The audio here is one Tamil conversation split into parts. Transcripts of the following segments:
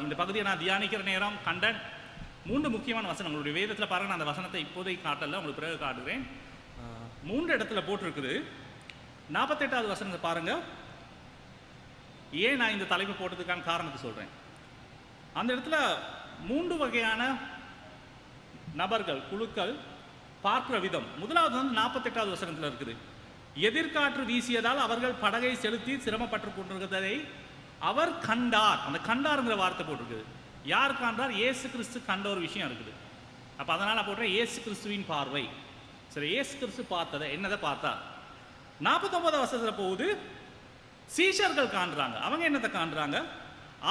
இந்த பகுதியை நான் தியானிக்கிற நேரம் கண்ட 3 முக்கியமான வசனம் உங்களுடைய வேதத்தில் பாருங்கள். நான் அந்த வசனத்தை இப்போதைக்கு காட்டல, உங்களுக்கு பிறகு காட்டுகிறேன். 3 இடத்துல போட்டிருக்குது. 48வது வசனத்தை பாருங்கள். ஏன் நான் இந்த தலைப்பு போட்டதுக்கான காரணத்தை சொல்கிறேன். அந்த இடத்துல 3 வகையான நபர்கள், குழுக்கள் பார்க்கிற விதம். முதலாவது வந்து 48வது வசனத்தில் இருக்குது. எதிர்காற்று வீசியதால் அவர்கள் படகை செலுத்தி சிரமப்பட்டு கொண்டிருக்கிறதை அவர் கண்டார். அந்த கண்டாருங்கிற வார்த்தை போட்டிருக்குது. யார் கண்டார்? இயேசு கிறிஸ்து கண்ட ஒரு விஷயம் இருக்குது. அப்போ அதனால் போடுறேன் இயேசு கிறிஸ்துவின் பார்வை. சரி, இயேசு கிறிஸ்து பார்த்ததை என்னதை பார்த்தார்? 49வது வசனத்தில் போகுது. சீஷர்கள் காண்றாங்க. அவங்க என்னத்தை காண்றாங்க?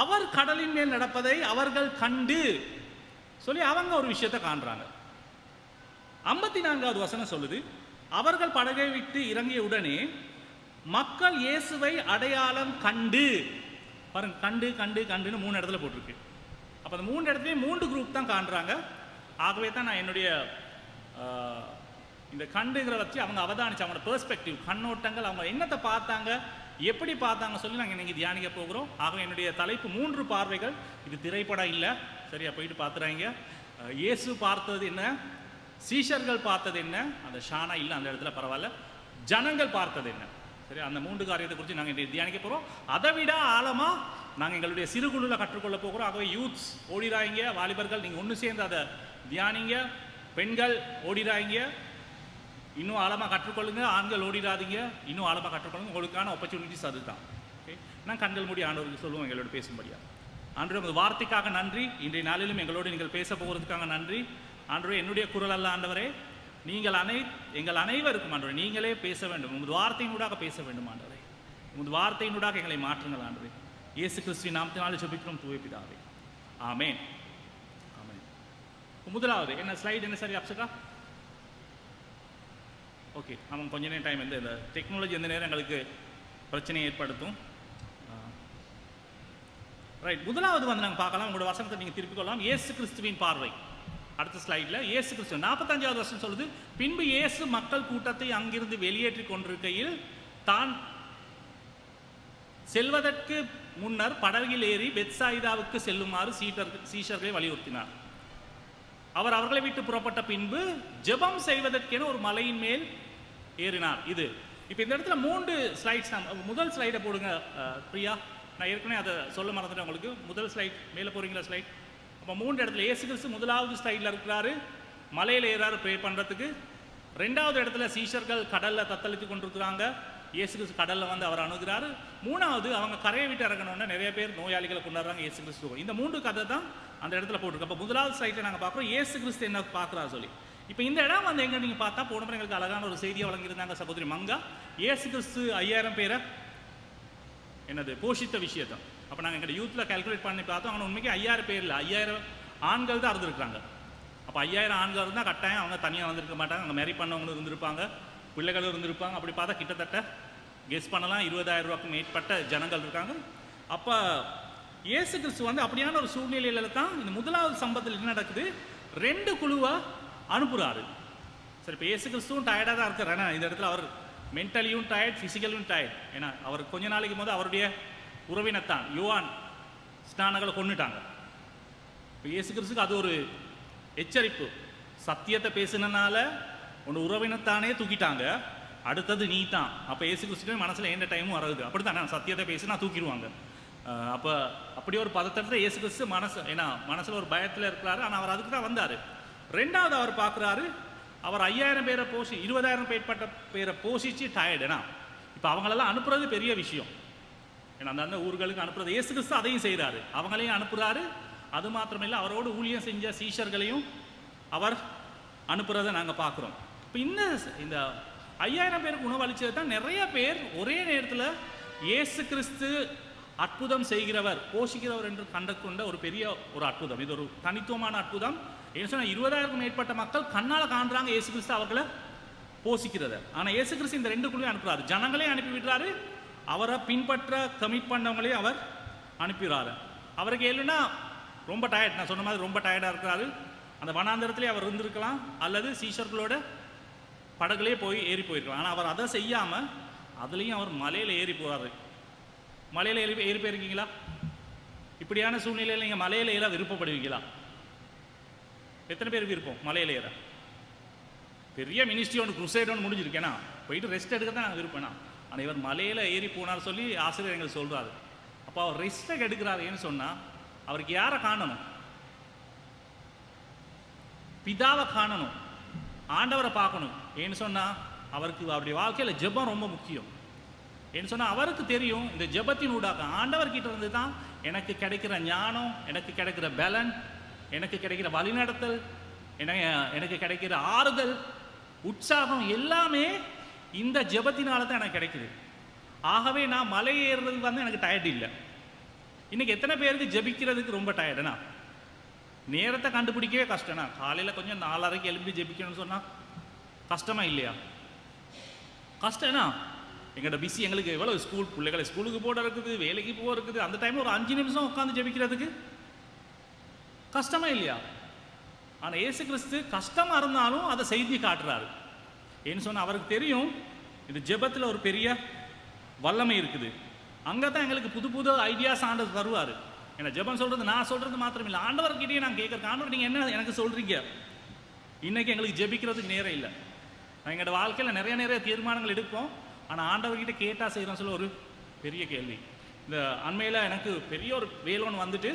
அவர் கடலின் மேல் நடப்பதை அவர்கள் கண்டு சொல்லி அவங்க ஒரு விஷயத்தை காண்றாங்க. 54வது வசனம் சொல்லுது, அவர்கள் படகை விட்டு இறங்கிய உடனே மக்கள் இயேசுவை அடையாளம் கண்டு. பாருங்க, கண்டு கண்டு கண்டுன்னு 3 இடத்துல போட்டிருக்கு. அப்போ அந்த 3 இடத்துலையும் 3 குரூப் தான் காண்றாங்க. ஆகவே தான் நான் என்னுடைய இந்த கண்டுங்கிற வச்சு அவங்க அவதானிச்சு, அவங்களோட பெர்ஸ்பெக்டிவ், கண்ணோட்டங்கள், அவங்க என்னத்தை பார்த்தாங்க, எப்படி பார்த்தாங்க சொல்லி நாங்கள் இன்னைக்கு தியானிக்க போகிறோம். ஆகவே என்னுடைய தலைப்பு 3 பார்வைகள். இது திரைப்படம் இல்லை, சரியா? போயிட்டு பார்த்துறாங்க. இயேசு பார்த்தது என்ன, சீஷர்கள் பார்த்தது என்ன, அந்த ஷானா இல்லை அந்த இடத்துல, பரவாயில்ல, ஜனங்கள் பார்த்தது என்ன, சரி? அந்த 3 காரியத்தை குறித்து நாங்கள் இன்றைக்கு தியானிக்க போகிறோம். அதை விட ஆழமாக நாங்கள் எங்களுடைய சிறுகுழுவில் கற்றுக்கொள்ள போகிறோம். ஆகவே யூத்ஸ் ஓடிறாங்க, வாலிபர்கள் நீங்கள் ஒன்று சேர்ந்து அதை தியானிங்க, பெண்கள் ஓடிறாங்க, இன்னும் ஆழமாக கற்றுக்கொள்ளுங்க, ஆண்கள் ஓடிடாதீங்க, இன்னும் ஆழமாக கற்றுக்கொள்ளுங்க. உங்களுக்கான ஆப்பர்ச்சுனிட்டிஸ் அதுதான். ஓகே, நான் கண்கள் மூடி ஆண்டவருக்கு சொல்லுவோம் எங்களோட பேசும்படியா. ஆண்டவரே, உங்கள் வார்த்தைக்காக நன்றி. இன்றைய நாளிலும் எங்களோடு நீங்கள் பேச போகிறதுக்காக நன்றி. ஆண்டவரே, என்னுடைய குரல் அல்ல ஆண்டவரே, நீங்கள் எங்கள் அனைவருக்கும் ஆண்டவரே நீங்களே பேச வேண்டும். உமது வார்த்தையினூடாக பேச வேண்டும் ஆண்டவரே. உமது வார்த்தையினூடாக எங்களை மாற்றுங்கள் ஆண்டவரே. இயேசு கிறிஸ்துவின் நாமத்தினாலே ஜெபிக்கிறோம் தூய பிதாவே, ஆமென். ஆமென். முதலாவது என்ன ஸ்லைடு என்ன சரி அப்சகா? ஓகே, நம்ம கொஞ்ச நேரம் டைம் இந்த டெக்னாலஜி எந்த நேரம் எங்களுக்கு பிரச்சனையை ஏற்படுத்தும். ரைட், முதலாவது வந்து நாங்கள் பார்க்கலாம். உங்களோட வசனத்தை நீங்கள் திருப்பிக் கொள்ளலாம். இயேசு கிறிஸ்துவின் பார்வை. அடுத்த ஸ்லைடில் இயேசு கிறிஸ்து 45வது வருஷம் சொல்லுது, பின்பு இயேசு மக்கள் கூட்டத்தை அங்கிருந்து வெளியேற்றி கொண்டிருக்கையில் தான் செல்வதற்கு முன்னர் படகில் ஏறி பெத்சாயிதாவுக்கு செல்லுமாறு சீஷர்களை வலியுறுத்தினார். அவர் அவர்களை விட்டு புறப்பட்ட பின்பு ஜெபம் செய்வதற்கென ஒரு மலையின் மேல் ஏறினார். இது இப்போ இந்த இடத்துல 3 ஸ்லைட்ஸ். முதல் ஸ்லைடை போடுங்க பிரியா. நான் ஏற்கனவே அதை சொல்ல மறந்துட்டேன் உங்களுக்கு. முதல் ஸ்லைட் மேலே போகிறீங்களா? ஸ்லைட். அப்போ 3 இடத்துல இயேசு கிறிஸ்து முதலாவது ஸ்லைடில் இருக்கிறாரு, மலையில் ஏறாரு ப்ரே பண்ணுறதுக்கு. 2வது இடத்துல சீஷர்கள் கடலில் தத்தளித்து கொண்டிருக்கிறாங்க, இயேசு கிறிஸ்து கடலில் வந்து அவர் அணுகிறாரு. 3வது அவங்க கரையை விட்டு இறங்கணுன்னா நிறைய பேர் நோயாளிகளை கொண்டாடுறாங்க இயேசு கிறிஸ்து. இந்த 3 கதை தான் அந்த இடத்துல போட்டிருக்கு. அப்போ முதலாவது ஸ்லைட்டில் நாங்கள் பார்க்குறோம் இயேசு கிறிஸ்து என்ன பார்க்குறாரு சொல்லி. இப்போ இந்த இடம் வந்து எங்கே நீங்கள் பார்த்தா போன முறை எங்களுக்கு அழகான ஒரு செய்தியை வழங்கியிருந்தாங்க சகோதரி மங்கா. இயேசு கிறிஸ்து 5000 பேரை என்னது போஷித்த விஷயத்தான். அப்போ நாங்கள் எங்கள் யூத்தில் கால்குலேட் பண்ணி பார்த்தோம். ஆனால் உண்மைக்கு 5000 பேர் இல்லை, 5000 ஆண்கள் தான் இருந்திருக்கிறாங்க. அப்போ 5000 ஆண்கள் இருந்தால் கட்டாயம் அவங்க தனியாக வந்திருக்க மாட்டாங்க. அங்கே மேரி பண்ணவங்களும் இருந்திருப்பாங்க, பிள்ளைகளும் இருந்திருப்பாங்க. அப்படி பார்த்தா கிட்டத்தட்ட கெஸ் பண்ணலாம் 20,000 ரூபாய்க்கு மேற்பட்ட ஜனங்கள் இருக்காங்க. அப்போ இயேசு கிறிஸ்து வந்து அப்படியான ஒரு சூழ்நிலையில தான் இந்த முதலாவது சம்பவத்தில் என்ன நடக்குது, 2 குழுவை அனுப்புகிறாரு. சரி, இப்போ இயேசு கிறிஸ்துவும் டயர்டாக தான் இருக்கார். ஏன்னா இந்த இடத்துல அவர் மென்டலியும் டயர்ட், ஃபிசிக்கலும் டயர்ட். ஏன்னா அவர் கொஞ்ச நாளைக்கு போது அவருடைய உறவினத்தான் யோவான் ஸ்நானங்களை கொண்டுட்டாங்க. இப்போ இயேசு கிறிஸ்துக்கு அது ஒரு எச்சரிப்பு. சத்தியத்தை பேசினால உன் உறவினத்தானே தூக்கிட்டாங்க, அடுத்தது நீ தான். அப்போ இயேசு கிறிஸ்துவே மனசில் எந்த டைமும் வராது. அப்படி தான் நான் சத்தியத்தை பேசினா தூக்கிடுவாங்க. அப்போ அப்படி ஒரு பதட்டத்தில் இயேசு கிறிஸ்து மனசில் ஒரு பயத்தில் இருக்கிறாரு. ஆனால் அவர் அதுக்கு தான் வந்தார். 2வது அவர் பார்க்குறாரு, அவர் 5000 பேரை 20,000 மேற்பட்ட பேரை போஷிச்சு டயர்டுனா இப்போ அவங்களெல்லாம் அனுப்புறது பெரிய விஷயம். ஏன்னா அந்த ஊர்களுக்கு அனுப்புறது இயேசு கிறிஸ்து அதையும் செய்கிறாரு, அவங்களையும் அனுப்புகிறாரு. அது மாத்திரமில்லை, அவரோடு ஊழியம் செஞ்ச சீஷர்களையும் அவர் அனுப்புறதை நாங்கள் பார்க்குறோம். இப்போ இந்த 5000 பேருக்கு உணவளிச்சது தான் நிறைய பேர் ஒரே நேரத்தில் இயேசு கிறிஸ்து அற்புதம் செய்கிறவர், போஷிக்கிறவர் என்று கண்டுகொண்ட ஒரு பெரிய ஒரு அற்புதம். இது ஒரு தனித்துவமான அற்புதம். ஏன்னு சொன்னால் 20,000 மேற்பட்ட மக்கள் கண்ணால் காண்றாங்க இயேசு கிறிஸ்து அவர்களை போஷிக்கிறத. ஆனால் இயேசு கிறிஸ்து இந்த 2 குழுவையும் அனுப்புறாரு, ஜனங்களையும் அனுப்பி விடுறாரு, அவரை பின்பற்ற கமிட் பண்ணவங்களையும் அவர் அனுப்பிடுறாரு. அவருக்கு இல்லைன்னா ரொம்ப டயர்ட், நான் சொன்ன மாதிரி ரொம்ப டயர்டாக இருக்கிறாரு. அந்த வனாந்தரத்திலே அவர் இருந்திருக்கலாம், அல்லது சீஷர்களோட படகுலேயே ஏறி போயிருக்கலாம். ஆனால் அவர் அதை செய்யாமல் அதுலேயும் அவர் மலையில் ஏறி போகிறாரு. மலையில் ஏறி போயிருக்கீங்களா? இப்படியான சூழ்நிலையில் நீங்கள் மலையில ஏற விருப்பப்படுவீங்களா? எத்தனை பேர் விருப்பம் மலையில ஏற? பெரிய மினிஸ்ட்ரி ஒன்று குருசைடு ஒன்று முடிஞ்சிருக்கேனா, போயிட்டு ரெஸ்ட் எடுக்க தான் நாங்கள் விருப்பம்னா. ஆனால் இவர் மலையில் ஏறி போனார் சொல்லி ஆசிரியர் எங்களுக்கு சொல்கிறாரு. அப்போ அவர் ரெஸ்ட்டை எடுக்கிறாருன்னு சொன்னால் அவருக்கு யாரை காணணும்? பிதாவை காணணும், ஆண்டவரை பார்க்கணும். ஏன்னு சொன்னால் அவருக்கு அவருடைய வாழ்க்கையில் ஜெபம் ரொம்ப முக்கியம். ஏன்னு சொன்னால் அவருக்கு தெரியும் இந்த ஜெபத்தின் ஊடாக ஆண்டவர்கிட்ட இருந்து தான் எனக்கு கிடைக்கிற ஞானம், எனக்கு கிடைக்கிற பலன், எனக்கு கிடைக்கிற வழிநடத்தல், எனக்கு கிடைக்கிற ஆறுதல், உற்சாகம் எல்லாமே இந்த ஜெபத்தினால தான் எனக்கு கிடைக்குது. ஆகவே நான் மலை ஏறுறதுக்கு வந்து எனக்கு டயர்ட் இல்லை. இன்னைக்கு எத்தனை பேருக்கு ஜெபிக்கிறதுக்கு ரொம்ப டயர்டுனா? நேரத்தை கண்டுபிடிக்கவே கஷ்டம்னா. காலையில் கொஞ்சம் 4:30க்கு எழுப்பி ஜெபிக்கணும்னு சொன்னால் கஷ்டமா இல்லையா? கஷ்டம்னா எங்களோட பிஸி, எங்களுக்கு எவ்வளோ ஸ்கூல் பிள்ளைகளை ஸ்கூலுக்கு போட இருக்குது, வேலைக்கு போக இருக்குது. அந்த டைமில் ஒரு 5 நிமிஷம் உட்காந்து ஜெபிக்கிறதுக்கு கஷ்டமா இல்லையா? ஆனால் இயேசு கிறிஸ்து கஷ்டமாக இருந்தாலும் அதை செய்தி காட்டுறாரு. ஏன்னு சொன்னால் அவருக்கு தெரியும் இந்த ஜெபத்தில் ஒரு பெரிய வல்லமை இருக்குது. அங்கே தான் எங்களுக்கு புது புது ஐடியாஸ் ஆண்டவர் தருவார். ஏன்னா ஜெபம் சொல்கிறது நான் சொல்கிறது மாத்திரம் இல்லை, ஆண்டவர்கிட்டயே நான் கேட்குறேன், ஆண்டவர் நீங்கள் என்ன எனக்கு சொல்கிறீங்க? இன்றைக்கி எங்களுக்கு ஜெபிக்கிறதுக்கு நேரம் இல்லை. நான் எங்களோட வாழ்க்கையில் நிறைய தீர்மானங்கள் எடுப்போம், ஆனால் ஆண்டவர்கிட்ட கேட்டால் செய்கிறோம் சொல்ல ஒரு பெரிய கேள்வி. இந்த அண்மையில் எனக்கு பெரிய ஒரு வேலை ஒன்று வந்துட்டு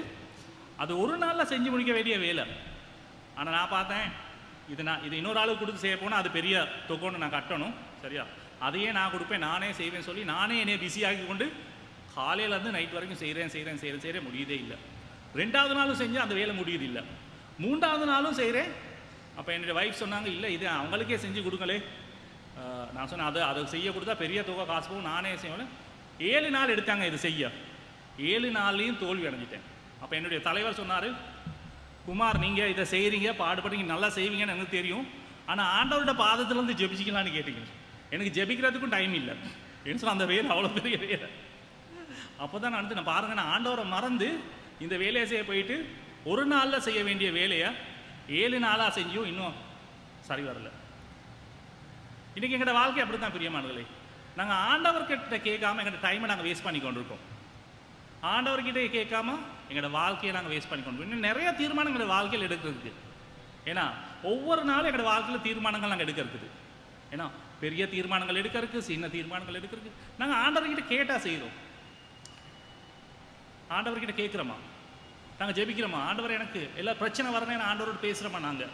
அது ஒரு நாளில் செஞ்சு முடிக்க வேண்டிய வேலை. ஆனால் நான் பார்த்தேன் இது இன்னொரு ஆளுக்கு கொடுத்து செய்ய போனால் அது பெரிய தொகைன்னு நான் கட்டணும், சரியா? அதையே நான் கொடுப்பேன், நானே செய்வேன் சொல்லி நானே என்னைய பிஸியாகி கொண்டு காலையிலேருந்து நைட் வரைக்கும் செய்கிறேன் முடியுதே இல்லை. 2வது நாளும் செஞ்சு அந்த வேலை முடியுது இல்லை. 3வது நாளும் செய்கிறேன். அப்போ என்னுடைய வைஃப் சொன்னாங்க, இல்லை இது அவங்களுக்கே செஞ்சு கொடுங்களே. நான் சொன்னேன் அதை செய்ய கொடுத்தா பெரிய தொகை காசு போகும், நானே செய்வேன். 7 நாள் எடுத்தாங்க இது செய்ய. 7 நாள்லையும் தோல்வி அடைஞ்சிட்டேன். அப்போ என்னுடைய தலைவர் சொன்னார், குமார் நீங்கள் இதை செய்கிறீங்க, பாடுபடுறீங்க, நல்லா செய்வீங்கன்னு எனக்கு தெரியும், ஆனால் ஆண்டவரோட பாதத்துலேருந்து ஜெபிச்சிக்கலான்னு கேட்டீங்க. எனக்கு ஜெபிக்கிறதுக்கும் டைம் இல்லை. என்ன சொன்னால் அந்த வேலை அவ்வளோ பெரிய வேலை. அப்போ தான் நான் பாருங்கள், நான் ஆண்டவரை மறந்து இந்த வேலையை செய்ய போயிட்டு ஒரு நாளில் செய்ய வேண்டிய வேலையை 7 நாளாக செஞ்சும் இன்னும் சரி வரல. இன்றைக்கி எங்களோட வாழ்க்கை அப்படி தான் பிரியமானங்களே. நாங்கள் ஆண்டவர்கிட்ட கேட்காம எங்களோட டைமை நாங்கள் வேஸ்ட் பண்ணி கொண்டிருக்கோம். ஆண்டவர்கிட்ட கேட்காம எங்களோட வாழ்க்கையை நாங்கள் வேஸ்ட் பண்ணி கொண்டிருக்கோம். இன்னும் நிறைய தீர்மானங்களை வாழ்க்கையில் எடுக்கிறதுக்கு. ஏன்னா ஒவ்வொரு நாளும் எங்களோட வாழ்க்கையில் தீர்மானங்கள் நாங்கள் எடுக்கிறதுக்கு. ஏன்னா பெரிய தீர்மானங்கள் எடுக்கிறதுக்கு, சின்ன தீர்மானங்கள் எடுக்கிறதுக்கு நாங்கள் ஆண்டவர்கிட்ட கேட்டால் செய்கிறோம். ஆண்டவர்கிட்ட கேட்குறோமா? நாங்கள் ஜெபிக்கிறோமா? ஆண்டவர் எனக்கு எல்லா பிரச்சனை வரணும் ஆண்டவரோடு பேசுகிறோமா? நாங்கள்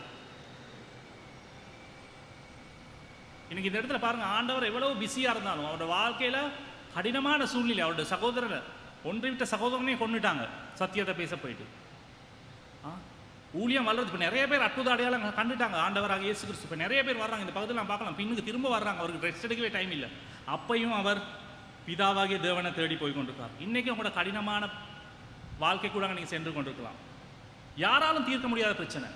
இன்னைக்கு இந்த இடத்துல பாருங்கள், ஆண்டவர் எவ்வளவு பிஸியாக இருந்தாலும் அவரோட வாழ்க்கையில் கடினமான சூழ்நிலை, அவரோட சகோதரனை ஒன்றை விட்ட சகோதரனே கொண்டுட்டாங்க சத்தியத்தை பேச போயிட்டு. ஊழியம் வளர்றது. இப்போ நிறைய பேர் அற்புத அடையாளம் கண்டுட்டாங்க ஆண்டவராக இயேசு கிறிஸ்து. இப்போ நிறைய பேர் வர்றாங்க, இந்த பகுதியில் நான் பார்க்கலாம், பின்னுக்கு திரும்ப வர்றாங்க. அவருக்கு ரெஸ்ட் எடுக்கவே டைம் இல்லை. அப்பையும் அவர் பிதாவாகிய தேவனை தேடி போய் கொண்டிருக்கார். இன்றைக்கி உங்களோட கடினமான வாழ்க்கை கூட நீங்கள் சென்று கொண்டிருக்கலாம். யாராலும் தீர்க்க முடியாத பிரச்சனை,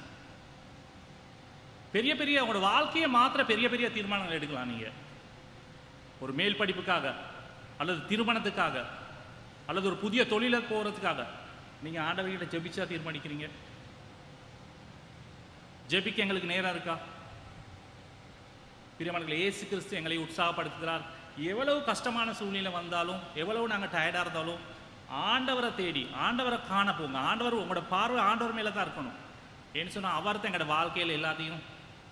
பெரிய பெரிய உங்களோட வாழ்க்கையை மாத்திர பெரிய தீர்மானங்கள் எடுக்கலாம். நீங்கள் ஒரு மேல் படிப்புக்காக அல்லது திருமணத்துக்காக அல்லது ஒரு புதிய தொழிலை போகிறதுக்காக நீங்கள் ஆண்டவர்கிட்ட ஜெபிச்சா தீர்மானிக்கிறீங்க? ஜெபிக்க எங்களுக்கு நேரம் இருக்கா? பிரியமானவர்களே, இயேசு கிறிஸ்து எங்களை உற்சாகப்படுத்துகிறார். எவ்வளவு கஷ்டமான சூழ்நிலை வந்தாலும், எவ்வளவு நாங்கள் டயர்டாக இருந்தாலும் ஆண்டவரை தேடி ஆண்டவரை காண போங்க. ஆண்டவர் உங்களோட பார்வை ஆண்டவர் மேலே தான் இருக்கணும். ஏன்னு சொன்னால் அவர் தான் எங்களோட வாழ்க்கையில் எல்லாத்தையும்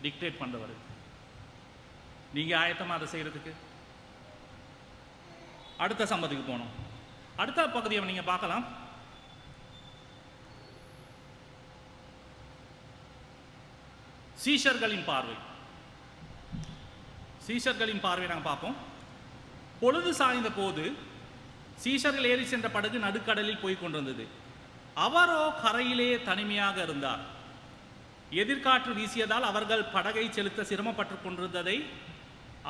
டிக்டேட் பண்ணுறவர். நீங்கள் ஆயத்தமாக அதை செய்கிறதுக்கு. அடுத்த சம்பவத்துக்கு போனோம். அடுத்த பகுதியை நீங்கள் பார்க்கலாம். சீஷர்களின் பார்வை. சீஷர்களின் பார்வை நாங்கள் பார்ப்போம். பொழுது சாய்ந்த போது சீஷர்கள் ஏறி சென்ற படகு நடுக்கடலில் போய் கொண்டிருந்தது. அவரோ கரையிலே தனிமையாக இருந்தார். எதிர்காற்று வீசியதால் அவர்கள் படகை செலுத்த சிரமப்பட்டு கொண்டிருந்ததை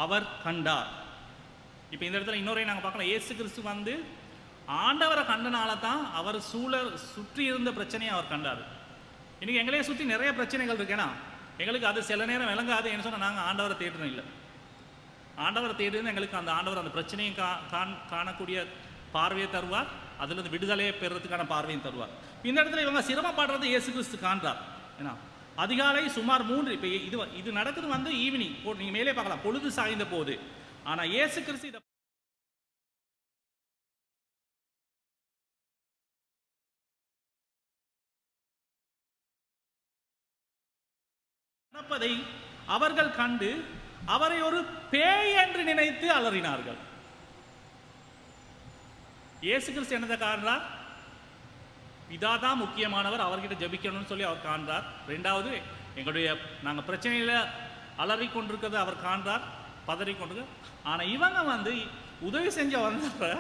அவர் கண்டார். இப்போ இந்த இடத்துல இன்னொரு நாங்கள் பார்க்கலாம். இயேசு கிறிஸ்து வந்து ஆண்டவரை கண்டனால தான் அவர் சுற்றி இருந்த பிரச்சனையை அவர் கண்டார். இன்னைக்கு எங்களையே சுற்றி நிறைய பிரச்சனைகள் இருக்குன்னா எங்களுக்கு அது சில நேரம் விளங்காது. என்ன சொன்னால் நாங்கள் ஆண்டவரை தேடுறோம் இல்லை. ஆண்டவரை தேடுன்னு எங்களுக்கு அந்த ஆண்டவர் அந்த பிரச்சனையும் காணக்கூடிய பார்வையை தருவார், அதுலேருந்து விடுதலையை பெறுறதுக்கான பார்வையும் தருவார். இந்த இடத்துல இவங்க சிரமப்படுறது இயேசு கிறிஸ்து காண்றார். ஏன்னா அதிகாலை சுமார் 3, இப்போ இது நடக்குது வந்து ஈவினிங், நீங்கள் மேலே பார்க்கலாம், பொழுது சாய்ந்த போது. ஆனால் இயேசு கிறிஸ்து இதை நடப்பதை அவர்கள் கண்டு அவரை ஒரு பேய் என்று நினைத்து அலறினார்கள். இயேசு கிறிஸ்து என்னதை காண்றார்? பிதாதான் முக்கியமானவர், அவர்கிட்ட ஜெபிக்கணும்னு சொல்லி அவர் காண்றார். ரெண்டாவது, எங்களுடைய நாங்கள் பிரச்சனையில் அலறி கொண்டிருக்கிறத அவர் காண்றார், பதறி கொண்டிருக்க. ஆனால் இவங்க உதவி செஞ்ச வந்தப்ப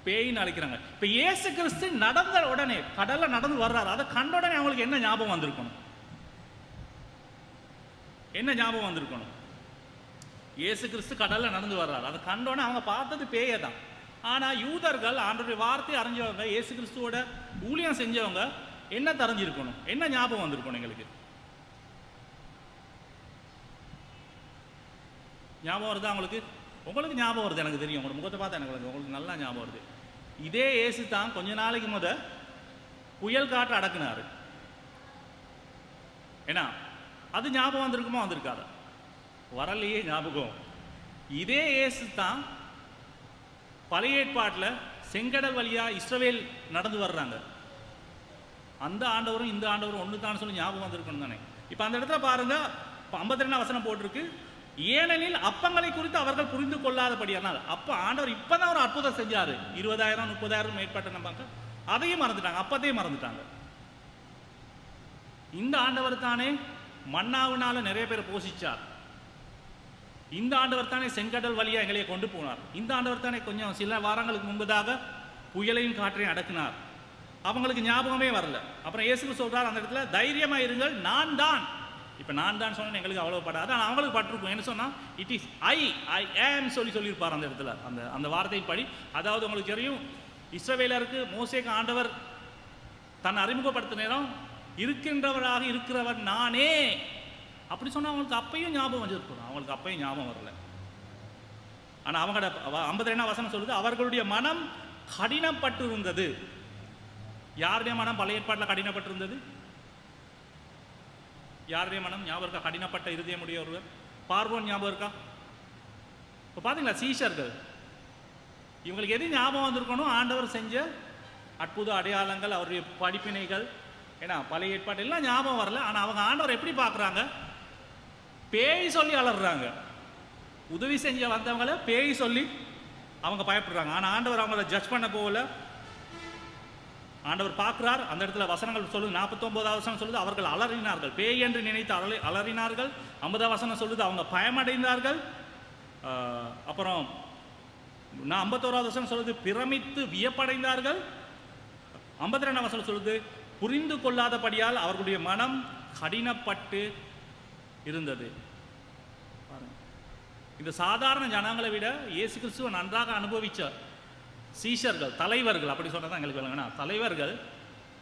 பேயின்னு அழைக்கிறாங்க. இப்போ இயேசு கிறிஸ்து நடந்த உடனே கடலில் நடந்து வர்றாரு, அதை கண்ட உடனே அவங்களுக்கு என்ன ஞாபகம் வந்திருக்கணும்? என்ன ஞாபகம் வந்திருக்கணும்? இயேசு கிறிஸ்து கடலில் நடந்து வர்றாரு, அதை கண்டோன்னே அவங்க பார்த்தது பேயை தான். ஆனால் யூதர்கள் ஆண்டவருடைய வார்த்தை அறிஞ்சவங்க, இயேசு கிறிஸ்துவோட ஊழியம் செஞ்சவங்க என்ன தெரிஞ்சிருக்கணும்? என்ன ஞாபகம் வந்திருக்கணும்? எங்களுக்கு ஞாபகம் வருதா? உங்களுக்கு ஞாபகம் வருது, எனக்கு தெரியும். உங்களோட முகத்தை பார்த்தா உங்களுக்கு நல்லா ஞாபகம் வருது. இதே இயேசு தான் கொஞ்ச நாளைக்கு புயல் காற்று அடக்குனாரு. ஏன்னா அது ஞாபகம் வந்திருக்குமோ? வந்திருக்காத? வரலையே ஞாபகம். இதே இயேசு தான் பழைய ஏற்பாட்டில் செங்கடல் வழியா இஸ்ரவேல் நடந்து வர்றாங்க. அந்த ஆண்டவரும் இந்த ஆண்டவரும் ஒன்று தான் சொல்லி ஞாபகம் வந்திருக்கணும் தானே. இப்போ அந்த இடத்துல பாருங்க, 52 வசனம் போட்டிருக்கு, ஏனெனில் அப்பங்களை குறித்து அவர்கள் புரிந்து கொள்ளாதபடியானால். அப்போ ஆண்டவர் இப்பதான் ஒரு அற்புதம் செஞ்சாரு, 20,000 30,000 மேற்பட்ட நம்பாங்க, அதையும் மறந்துட்டாங்க, அப்பத்தையும் மறந்துட்டாங்க. இந்த ஆண்டவர் தானே மன்னாவினால நிறைய பேர் போஷிச்சார். இந்த ஆண்டவர் தானே செங்கடல் வழியா எங்களை கொண்டு போனார். இந்த ஆண்டவர் தானே கொஞ்சம் சில வாரங்களுக்கு முன்பதாக புயலையும் காற்றையும் அடக்கினார். அவங்களுக்கு ஞாபகமே வரல. அப்புறம் இயேசு சொல்றார் அந்த இடத்துல, தைரியமா இருங்கள், நான் தான். இப்ப நான் தான் சொன்னா எங்களுக்கு அவ்வளவு படாது, ஆனால் அவங்களுக்கு பட்டிருக்கும். என்ன சொன்னா, இட் இஸ் ஐ ஆம் சொல்லியிருப்பார் அந்த இடத்துல. அந்த வார்த்தையின் படி, அதாவது உங்களுக்கு தெரியும், இஸ்ரவேலருக்கு மோசேக்கு ஆண்டவர் தன்னை அறிமுகப்படுத்த நேரம், இருக்கின்றவராக இருக்கிறவர் நானே அப்படி சொன்னா அவங்களுக்கு அப்பையும் ஞாபகம் வச்சிருக்கணும். அவங்களுக்கு அப்பையும் ஞாபகம் வரல. ஆனா அவங்களோட 52 வசனம் சொல்லுது, அவர்களுடைய மனம் கடினப்பட்டிருந்தது. யாருடைய மனம் பழைய ஏற்பாட்டில் கடினப்பட்டிருந்தது? யாருடைய மனம் ஞாபகம் இருக்கா? கடினப்பட்ட இருதயமுடைய ஒருவர் பார்வோன் ஞாபகம் இருக்கா? இப்போ பார்த்தீங்களா, சீஷர்கள், இவங்களுக்கு எது ஞாபகம் வந்திருக்கணும்? ஆண்டவர் செஞ்ச அற்புத அடையாளங்கள், அவருடைய படிப்பினைகள். ஏன்னா பழைய ஏற்பாடு எல்லாம் ஞாபகம் வரல. ஆனால் அவங்க ஆண்டவர் எப்படி பார்க்குறாங்க? பேய் சொல்லி அலறாங்க. உதவி செஞ்ச வந்தவங்கள பேய் சொல்லி அவங்க பயப்படுறாங்க. ஆனால் ஆண்டவர் அவங்கள ஜட்ஜ் பண்ண போகல. ஆண்டவர் பார்க்கிறார். அந்த இடத்துல வசனங்கள் சொல்லுது, 49 வசனம் சொல்லுது, அவர்கள் அலறினார்கள், பேய் என்று நினைத்து அலறினார்கள். 50 வசனம் சொல்லுது, அவங்க பயமடைந்தார்கள். அப்புறம் 51 வசனம் சொல்லுது, பிரமித்து வியப்படைந்தார்கள். 52 வசனம் சொல்லுது, புரிந்து கொள்ளாதபடியால் அவர்களுடைய மனம் கடினப்பட்டு இருந்தது. இந்த சாதாரண ஜனங்களை விட இயேசு கிறிஸ்துவை நன்றாக அனுபவிச்ச சீஷர்கள், தலைவர்கள், அப்படி சொன்னதான் எங்களுக்கு விளங்குனா, தலைவர்கள்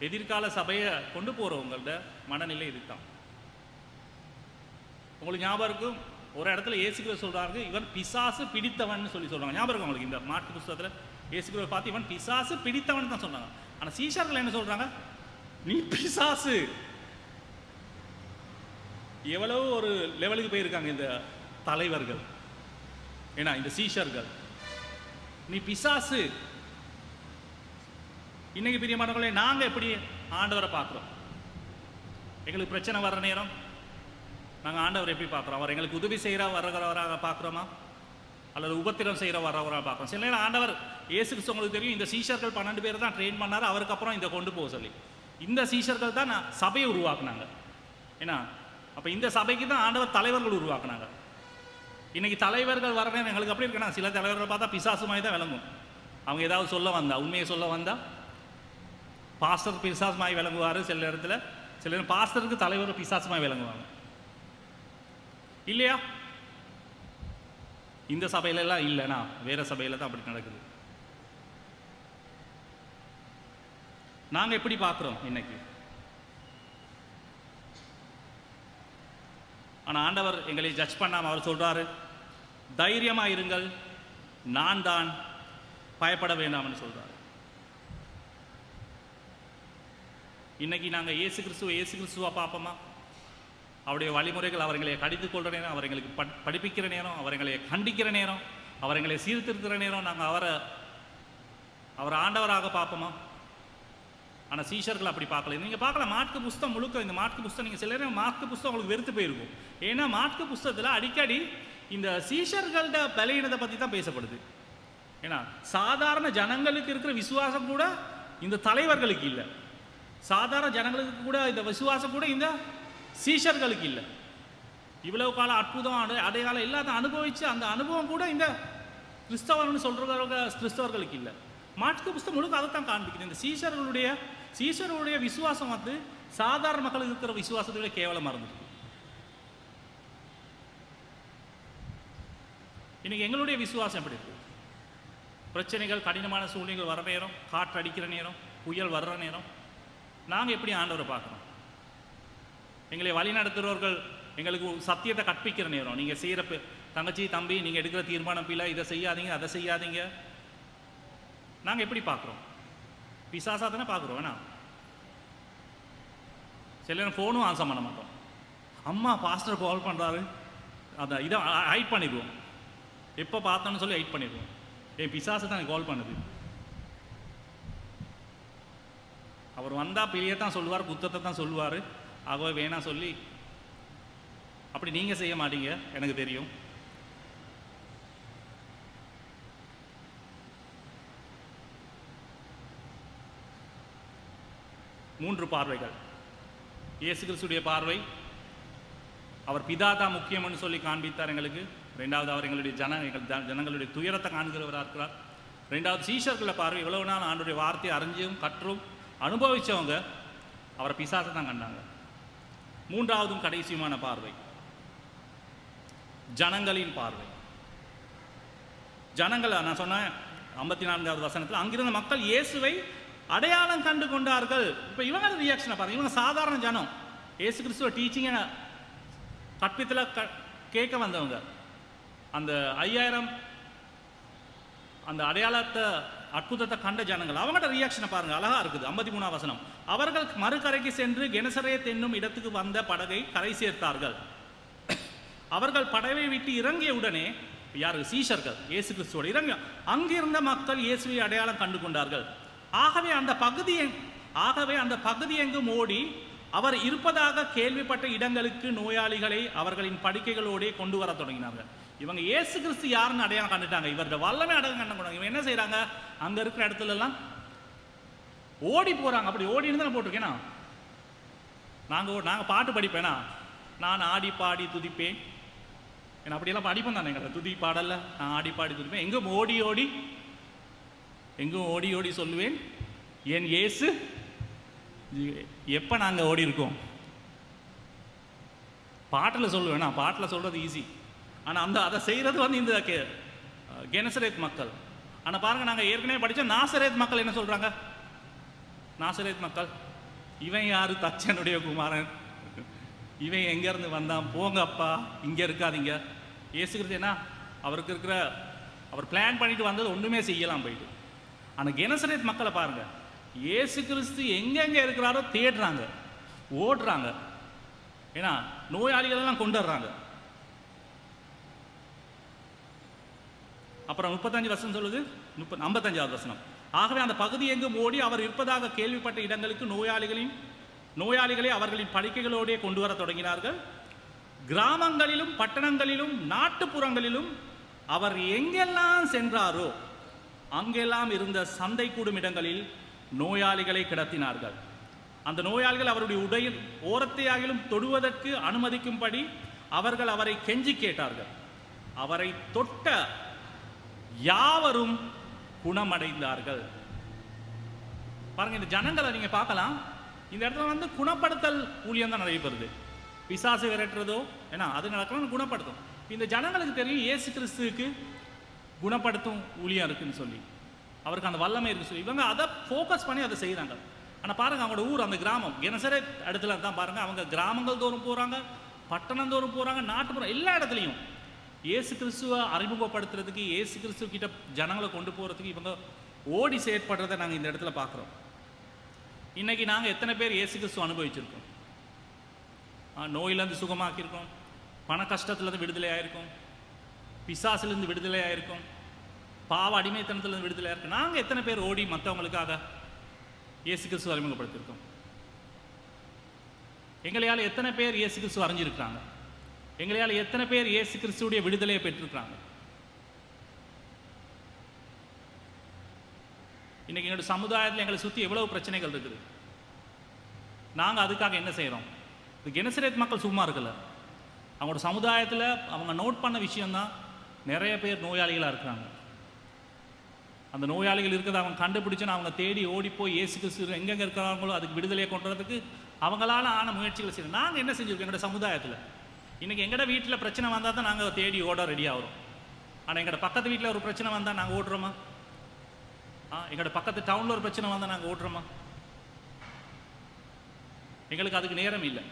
எதிர்கால சபையை கொண்டு போறவங்களோட மனநிலை இதுதான். உங்களுக்கு ஞாபகம் இருக்கும், ஒரு இடத்துல இயேசு கிறிஸ்து சொல்றாரு, இவன் பிசாசு பிடித்தவன் சொல்லி சொல்றாங்க. ஞாபகம் இருக்கும் உங்களுக்கு? இந்த மார்க்கு புத்தகத்தில் இயேசு கிறிஸ்துவை பார்த்து இவன் பிசாசு பிடித்தவன் தான் சொல்றாங்க. ஆனா சீஷர்கள் என்ன சொல்றாங்க? நீ பிசாசு. எவ்வளவு ஒரு லெவலுக்கு போயிருக்காங்க இந்த தலைவர்கள், ஏன்னா இந்த சீஷர்கள், நீ பிசாசு. இன்னைக்கு பிரியமானவர்களே, நாங்க எப்படி ஆண்டவரை பார்க்கிறோம்? எங்களுக்கு பிரச்சனை வர்ற நேரம் நாங்கள் ஆண்டவர் எப்படி பார்க்குறோம்? அவர் எங்களுக்கு உதவி செய்கிற வர்றவராக பார்க்குறோமா, அல்லது உபத்திரம் செய்கிற வர்றவராக பார்க்குறோம்? சில நேரம் ஆண்டவர் இயேசு கிறிஸ்து உங்களுக்கு தெரியும், இந்த சீஷர்கள் 12 பேர் தான் ட்ரெயின் பண்ணார், அவருக்கு அப்புறம் இதை கொண்டு போக சொல்லி. இந்த சீஷர்கள் தான் சபையை உருவாக்குனாங்க. ஏன்னா அப்போ இந்த சபைக்கு தான் ஆண்டவர் தலைவர்கள் உருவாக்குனாங்க. இன்னைக்கு தலைவர்கள் வர நேரம் எங்களுக்கு அப்படி இருக்குன்னா, சில தலைவர்கள் பார்த்தா பிசாசு மாதிரி தான் விளங்கும். அவங்க ஏதாவது சொல்ல வந்தா, உண்மையை சொல்ல வந்தா பாஸ்டர் பிசாசு மாதிரி விளங்குவார். சில இடத்துல சில நேரம் பாஸ்டருக்கு தலைவர் பிசாசு மாதிரி விளங்குவாங்க, இல்லையா? இந்த சபையில எல்லாம் இல்லைனா வேற சபையில தான் அப்படி நடக்குது. நாங்க எப்படி பார்க்கிறோம் இன்னைக்கு? ஆனா ஆண்டவர் எங்களை ஜட்ஜ் பண்ணாம அவர் சொல்றாரு, தைரியமா இருங்கள், நான் தான், பயப்பட வேண்டாம்னு சொல்றாரு. இன்னைக்கு நாங்க இயேசு கிறிஸ்துவா பார்ப்போமா? அவருடைய வழிமுறைகள், அவர்களை கடித்து கொள்கிற நேரம், அவர்களுக்கு படிப்பிக்கிற நேரம், அவர்களை கண்டிக்கிற நேரம், அவர்களை சீர்திருத்துகிற நேரம் நாங்கள் அவரை ஆண்டவராக பார்ப்போமா? ஆனால் சீஷர்கள் அப்படி பார்க்கல. நீங்கள் பார்க்கலாம் மாற்கு புஸ்தகம் முழுக்க, இந்த மாற்கு புஸ்தகம் நீங்கள் சில நேரம் மாற்கு புஸ்தகம் உங்களுக்கு வெறுத்து போயிருக்கும். ஏன்னா மாற்கு புஸ்தகத்தில் அடிக்கடி இந்த சீஷர்கள்ட பலவீனத்தை பற்றி தான் பேசப்படுது. ஏன்னா சாதாரண ஜனங்களுக்கு இருக்கிற விசுவாசம் கூட இந்த தலைவர்களுக்கு இல்லை, சாதாரண ஜனங்களுக்கு கூட இந்த விசுவாசம் கூட இந்த சீஷர்களுக்கு இல்லை. இவ்வளவு காலம் அற்புதம் அடையாளம் எல்லாத்தையும் அனுபவிச்சு அந்த அனுபவம் கூட இந்த கிறிஸ்தவர்னு சொல்கிறவங்க கிறிஸ்தவர்களுக்கு இல்லை. மாற்கு புஸ்தகம் முழுக்க அதை தான் காண்பிக்குது. இந்த சீஷர்களுடைய விசுவாசம் வந்து சாதாரண மக்களுக்கு இருக்கிற விசுவாசத்தை விட கேவலமாக இருந்துருக்கு. இன்னைக்கு எங்களுடைய விசுவாசம் எப்படி இருக்கு? பிரச்சனைகள், கடினமான சூழ்நிலைகள் வர நேரம், காற்று அடிக்கிற நேரம், புயல் வர்ற நேரம், நாங்கள் எப்படி ஆண்டவரை பார்க்குறோம்? எங்களை வழி நடத்துகிறவர்கள் எங்களுக்கு சத்தியத்தை கற்பிக்கிற நேரம், நீங்கள் செய்கிற தங்கச்சி தம்பி நீங்கள் எடுக்கிற தீர்மானம் பிள்ளை, இதை செய்யாதீங்க அதை செய்யாதீங்க, நாங்கள் எப்படி பார்க்குறோம்? பிசாசா தானே பார்க்குறோம். வேணா சில நேரம் ஃபோனும் ஆன்சர் பண்ண மாட்டோம். அம்மா பாஸ்டர் கால் பண்ணுறாரு, அதை இதை ஹைட் பண்ணிடுவோம். எப்போ பார்த்தோன்னு சொல்லி ஹைட் பண்ணிடுவோம். என் பிசாசு தான் கால் பண்ணுது. அவர் வந்தால் பெரிய தான் சொல்லுவார், குத்தத்தை தான் சொல்லுவார். ஆகவே வேணாம் சொல்லி அப்படி நீங்கள் செய்ய மாட்டீங்க, எனக்கு தெரியும். மூன்று பார்வைகள். இயேசு கிறிஸ்துடைய பார்வை, அவர் பிதா தான் முக்கியம்னு சொல்லி காண்பித்தார் எங்களுக்கு. ரெண்டாவது, அவர் எங்களுடைய ஜனங்களுடைய துயரத்தை காண்கிறவராக இருக்கிறார். ரெண்டாவது, சீஷர்களை பார்வை, இவ்வளவு நாள் ஆண்டுடைய வார்த்தையை அறிஞ்சும் கற்றும் அனுபவித்தவங்க அவரை பிசாசை தான் கண்டாங்க. மூன்றாவதும் கடைசியுமான பார்வை, ஜனங்களின் பார்வை. ஜனங்கள், நான் சொன்னேன் 54வது வசனத்தில், அங்கிருந்த மக்கள் இயேசுவை அடையாளம் கண்டு கொண்டார்கள். இப்போ இவங்க ரியாக்ஷனை பாருங்க. இவங்க சாதாரண ஜனம், இயேசு கிறிஸ்துவ டீச்சிங்கை கற்பித்தில் கேட்க வந்தவங்க. அந்த 5000 அந்த அடையாளத்தை அற்புதத்தை கண்ட ஜனங்கள், அவங்களோட ரியாக்ஷனை பாருங்க, அழகா இருக்குது. 53வது வசனம், அவர்கள் மறுகரைக்கு சென்று கெனசரேத் என்னும் இடத்துக்கு வந்த படகை கரை சேர்த்தார்கள். அவர்கள் படவை விட்டு இறங்கிய உடனே, யாரு? சீஷர்கள் இயேசு கிறிஸ்துவோட இறங்க அங்கிருந்த மக்கள் இயேசுவை அடையாளம் கண்டு கொண்டார்கள். ஆகவே அந்த பகுதி எங்கும் ஓடி அவர் இருப்பதாக கேள்விப்பட்ட இடங்களுக்கு நோயாளிகளை அவர்களின் படுக்கைகளோடே கொண்டு வர தொடங்கினார்கள். இவங்க இயேசு கிறிஸ்து யாருன்னு அடையாளம் கண்டுட்டாங்க, இவருடைய வல்லமை அடையாளம் கண்டு கொண்டாங்க. இவங்க என்ன செய்யறாங்க? அங்க இருக்கிற இடத்துல எல்லாம் ஓடி போறாங்க. அப்படி ஓடின்னு தான் போட்டிருக்கேனா, நாங்க பாட்டு படிப்பேனா, நான் ஆடி பாடி துதிப்பேன், ஏன்னா அப்படியெல்லாம் படிப்பேன் தானே. எங்களை துதி பாடல, நான் ஆடி பாடி துதிப்பேன், எங்கும் ஓடி ஓடி சொல்லுவேன் என் இயேசு. எப்போ நாங்கள் ஓடி இருக்கோம்? பாட்டில் சொல்லுவேன், பாட்டில் சொல்கிறது ஈஸி. ஆனால் அதை செய்கிறது வந்து இந்த கெனசரேத் மக்கள். ஆனால் பாருங்கள், நாங்கள் ஏற்கனவே படித்தோம் நாசரேத் மக்கள் என்ன சொல்கிறாங்க? நாசரேத் மக்கள், இவன் யார்? தச்சனுடைய குமாரன், இவன் எங்கேருந்து வந்தான், போங்க அப்பா, இங்கே இருக்காதீங்க. இயேசுகிறது என்ன, அவருக்கு இருக்கிற அவர் பிளான் பண்ணிட்டு வந்தது ஒன்றுமே செய்யலாம் போயிட்டு. ஆனால் கெனசரேத் மக்களை பாருங்க, இயேசு கிறிஸ்து எங்கெங்கே இருக்கிறாரோ தேடுறாங்க, ஓடுறாங்க. ஏன்னா நோயாளிகள் எல்லாம் கொண்டு வர்றாங்க. அப்புறம் 35 வசனம் சொல்லுது, 55வது வசனம், ஆகவே அந்த பகுதி எங்கும் ஓடி அவர் இருப்பதாக கேள்விப்பட்ட இடங்களுக்கு நோயாளிகளை அவர்களின் படுக்கைகளோடே கொண்டு வர தொடங்கினார்கள். கிராமங்களிலும் பட்டணங்களிலும் நாட்டுப்புறங்களிலும் அவர் எங்கெல்லாம் சென்றாரோ அங்கெல்லாம் இருந்த சந்தை கூடும் இடங்களில் நோயாளிகளை கிடத்தினார்கள். அந்த நோயாளிகள் அவருடைய உடையில் ஓரத்தையாகிலும் தொடுவதற்கு அனுமதிக்கும்படி அவர்கள் அவரை கெஞ்சி கேட்டார்கள். அவரை தொட்ட யாவரும் குணமடைந்தார்கள். பாருங்க, இந்த ஜனங்களை நீங்க பார்க்கலாம். இந்த இடத்துல வந்து குணப்படுத்தல் ஊழியம் தான் நடைபெறுது. பிசாசு விரட்டுறதோ ஏன்னா அது நடக்கணும், குணப்படுத்தும். இந்த ஜனங்களுக்கு தெரியும் இயேசு கிறிஸ்துவுக்கு குணப்படுத்தும் ஊழியம் இருக்குன்னு சொல்லி, அவருக்கு அந்த வல்லமை இருக்கு சொல்லி இவங்க அதை ஃபோக்கஸ் பண்ணி அதை செய்கிறாங்க. ஆனால் பாருங்க, அவங்களோட ஊர் அந்த கிராமம் கெனசரேத் இடத்துல தான் பாருங்க, அவங்க கிராமங்கள் தோறும் போகிறாங்க, பட்டணம் தோறும் போகிறாங்க, நாட்டுப்புறம் எல்லா இடத்துலையும் இயேசு கிறிஸ்துவை அறிமுகப்படுத்துறதுக்கு, இயேசு கிறிஸ்துவ கிட்ட ஜனங்களை கொண்டு போகிறதுக்கு இவங்க ஓடி செயற்படுறதை நாங்கள் இந்த இடத்துல பார்க்குறோம். இன்னைக்கு நாங்கள் எத்தனை பேர் இயேசு கிறிஸ்துவ அனுபவிச்சிருக்கோம்? நோயிலேருந்து சுகமாக்கியிருக்கோம், பண கஷ்டத்துலேருந்து விடுதலை ஆகிருக்கோம், பிசாசிலேருந்து விடுதலை ஆகிருக்கோம், பாவ அடிமைத்தனத்துலேருந்து விடுதலை ஆகிருக்கோம். நாங்கள் எத்தனை பேர் ஓடி மற்றவங்களுக்காக இயேசு கிறிஸ்து அறிமுகப்படுத்தியிருக்கோம். எங்களையால் எத்தனை பேர் இயேசு கிறிஸ்து அறிஞ்சிருக்கிறாங்க? எங்களையால் எத்தனை பேர் இயேசு கிறிஸ்துடைய விடுதலையை பெற்றிருக்கிறாங்க? இன்னைக்கு எங்களுடைய சமுதாயத்தில் எங்களை சுற்றி எவ்வளவு பிரச்சனைகள் இருக்குது. நாங்கள் அதுக்காக என்ன செய்கிறோம்? இது கெனசரேத் மக்கள் சும்மா இருக்கல. அவங்களோட சமுதாயத்தில் அவங்க நோட் பண்ண விஷயம்தான் நிறைய பேர் நோயாளிகளாக இருக்கிறாங்க. அந்த நோயாளிகள் இருக்கிறத அவங்க கண்டுபிடிச்சுன்னு அவங்க தேடி ஓடி போய் இயேசு கிறிஸ்து எங்கெங்கே இருக்கிறாங்களோ அதுக்கு விடுதலையை கொண்டு வரதுக்கு அவங்களால ஆன முயற்சிகளை செய்யணும். நாங்கள் என்ன செஞ்சுருக்கோம்? எங்களோட சமுதாயத்தில் இன்றைக்கி எங்களோட வீட்டில் பிரச்சனை வந்தால் தான் நாங்கள் தேடி ஓட ரெடி ஆகிறோம். ஆனால் எங்களோட பக்கத்து வீட்டில் ஒரு பிரச்சனை வந்தால் நாங்கள் ஓடுறோமா? எங்களோட பக்கத்து டவுனில் ஒரு பிரச்சனை வந்தால் நாங்கள் ஓடுறோமா? எங்களுக்கு அதுக்கு நேரம் இல்லை.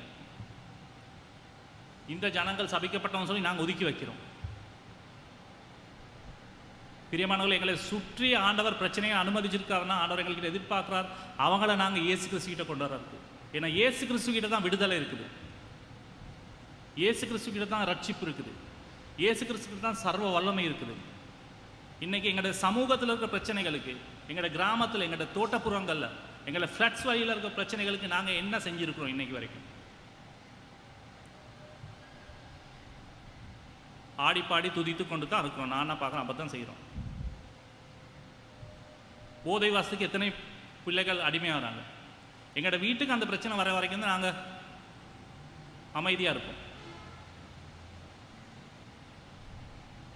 இந்த ஜனங்கள் சபிக்கப்பட்டவங்க சொல்லி நாங்கள் ஒதுக்கி வைக்கிறோம். பிரியமானவர்கள், எங்களை சுற்றி ஆண்டவர் பிரச்சனையை அனுமதிச்சிருக்காருன்னா ஆண்டவர் எங்களுக்கு எதிர்பார்க்கிறார். அவங்கள நாங்கள் இயேசு கிறிஸ்து கிட்ட கொண்டு வர இருக்கு. ஏன்னா இயேசு கிறிஸ்து கிட்ட தான் விடுதலை இருக்குது. இயேசு கிறிஸ்து கிட்ட தான் ரட்சிப்பு இருக்குது. இயேசு கிறிஸ்து கிட்ட தான் சர்வ வல்லமை இருக்குது. இன்னைக்கு எங்களோட சமூகத்தில் இருக்கிற பிரச்சனைகளுக்கு, எங்களோட கிராமத்தில், எங்களோட தோட்டப்புறங்களில், எங்களோட ஃப்ளட்ஸ் வழியில் இருக்கிற பிரச்சனைகளுக்கு நாங்கள் என்ன செஞ்சுருக்கிறோம்? இன்னைக்கு வரைக்கும் ஆடி பாடி துதித்து கொண்டு தான் இருக்கிறோம். நான் பார்க்குறேன், அப்போ தான் செய்கிறோம். போதை வாசத்துக்கு எத்தனை பிள்ளைகள் அடிமையாகிறாங்க. எங்களோட வீட்டுக்கு அந்த பிரச்சனை வர வரைக்கும் தான் நாங்கள் அமைதியாக இருப்போம்.